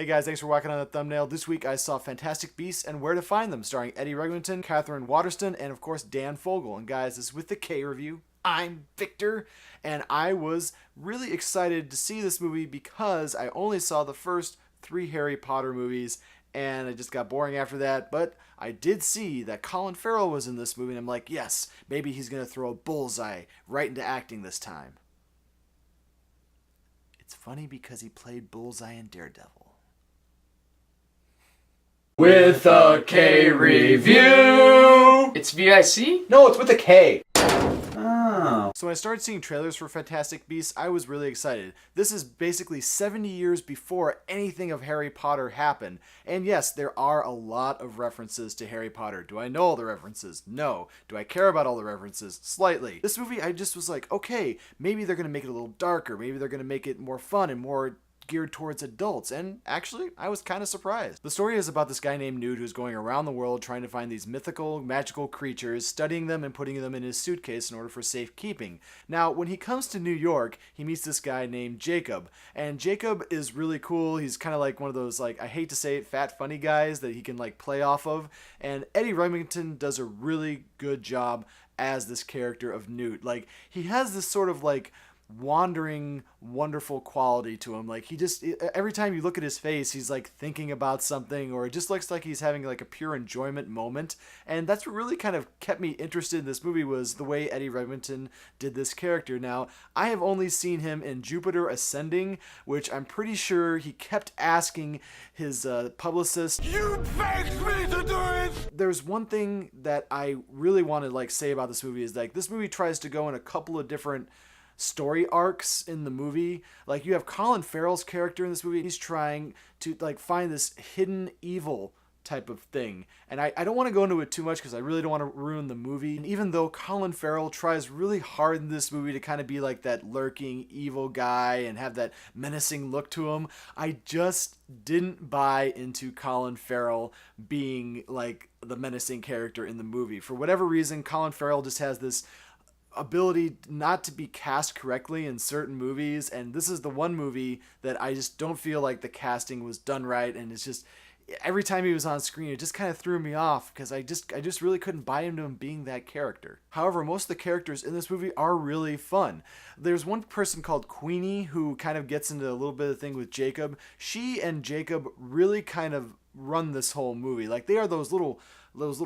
Hey guys, thanks for walking on the thumbnail. This week I saw Fantastic Beasts and Where to Find Them, starring Eddie Redmayne, Catherine Waterston, and of course Dan Fogel. And guys, this is with the K review. I'm Victor, and I was really excited to see this movie because I only saw the first 3 Harry Potter movies, and it just got boring after that. But I did see that Colin Farrell was in this movie, and I'm like, yes, maybe he's gonna throw a bullseye right into acting this time. It's funny because he played Bullseye in Daredevil. With a K review. It's VIC? No, it's with a K. Oh. So when I started seeing trailers for Fantastic Beasts, I was really excited. This is basically 70 years before anything of Harry Potter happened. And yes, there are a lot of references to Harry Potter. Do I know all the references? No. Do I care about all the references? Slightly. This movie, I just was like, okay, maybe they're going to make it a little darker. Maybe they're going to make it more fun and more geared towards adults, and actually I was kind of surprised. The story is about this guy named Newt who's going around the world trying to find these mythical, magical creatures, studying them and putting them in his suitcase in order for safekeeping. Now, when he comes to New York, he meets this guy named Jacob, and Jacob is really cool. He's kind of like one of those, like, I hate to say it, fat funny guys that he can like play off of, and Eddie Redmayne does a really good job as this character of Newt. Like, he has this sort of like wandering, wonderful quality to him. Like, he just, every time you look at his face, he's like thinking about something, or it just looks like he's having like a pure enjoyment moment. And that's what really kind of kept me interested in this movie, was the way Eddie Redmayne did this character. Now, I have only seen him in Jupiter Ascending, which I'm pretty sure he kept asking his publicist, "You begged me to do it!" There's one thing that I really want to like say about this movie, is like, this movie tries to go in a couple of different story arcs in the movie. Like, you have Colin Farrell's character in this movie. He's trying to like find this hidden evil type of thing, and I don't want to go into it too much because I really don't want to ruin the movie. And even though Colin Farrell tries really hard in this movie to kind of be like that lurking evil guy and have that menacing look to him, I just didn't buy into Colin Farrell being like the menacing character in the movie. For whatever reason, Colin Farrell just has this ability not to be cast correctly in certain movies, and this is the one movie that I just don't feel like the casting was done right. And it's just, every time he was on screen, it just kind of threw me off because I just really couldn't buy into him being that character. However, most of the characters in this movie are really fun. There's one person called Queenie who kind of gets into a little bit of thing with Jacob. She and Jacob really kind of run this whole movie. Like, they are those little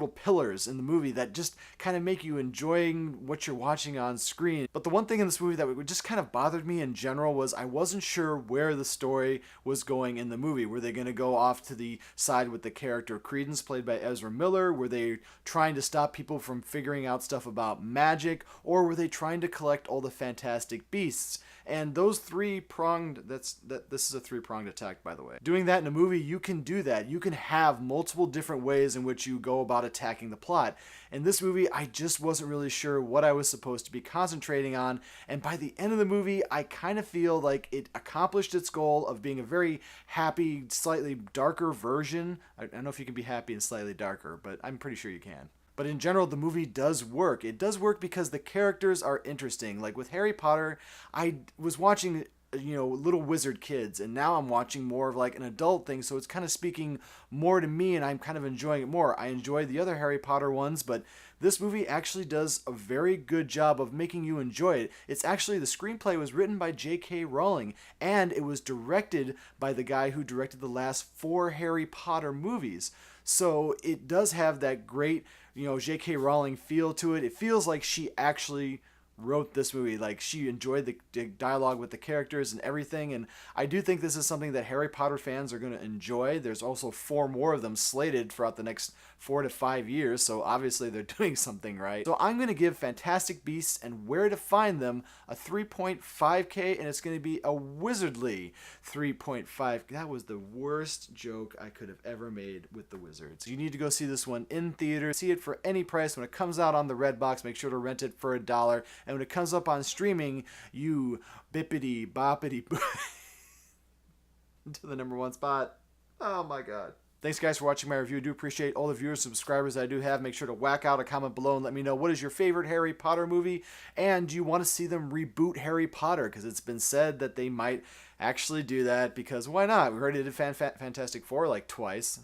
pillars in the movie that just kind of make you enjoying what you're watching on screen. But the one thing in this movie that just kind of bothered me in general was I wasn't sure where the story was going in the movie. Were they going to go off to the side with the character Credence, played by Ezra Miller? Were they trying to stop people from figuring out stuff about magic? Or were they trying to collect all the Fantastic Beasts? And those three-pronged, this is a three-pronged attack, by the way. Doing that in a movie, you can do that. You can have multiple different ways in which you go about attacking the plot. In this movie, I just wasn't really sure what I was supposed to be concentrating on, and by the end of the movie, I kind of feel like it accomplished its goal of being a very happy, slightly darker version. I don't know if you can be happy and slightly darker, but I'm pretty sure you can. But in general, the movie does work. It does work because the characters are interesting. Like with Harry Potter, I was watching, little wizard kids, and now I'm watching more of like an adult thing, so it's kind of speaking more to me, and I'm kind of enjoying it more. I enjoy the other Harry Potter ones, but this movie actually does a very good job of making you enjoy it. It's actually, the screenplay was written by J.K. Rowling, and it was directed by the guy who directed the last 4 Harry Potter movies. So it does have that great, J.K. Rowling feel to it. It feels like she actually wrote this movie. Like, she enjoyed the dialogue with the characters and everything, and I do think this is something that Harry Potter fans are going to enjoy. There's also 4 more of them slated throughout the next 4 to 5 years, so obviously they're doing something right. So I'm going to give Fantastic Beasts and Where to Find Them a 3.5K, and it's going to be a wizardly 3.5. That was the worst joke I could have ever made with the Wizards. You need to go see this one in theater. See it for any price. When it comes out on the Redbox, make sure to rent it for $1. And when it comes up on streaming, you bippity boppity to the #1 spot. Oh my god. Thanks, guys, for watching my review. I do appreciate all the viewers and subscribers I do have. Make sure to whack out a comment below and let me know what is your favorite Harry Potter movie, and do you want to see them reboot Harry Potter? Because it's been said that they might actually do that, because why not? We already did Fantastic Four like twice.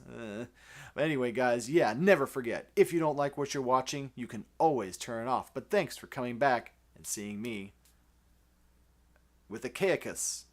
But anyway, guys, yeah, never forget, if you don't like what you're watching, you can always turn it off. But thanks for coming back and seeing me with a Caicus.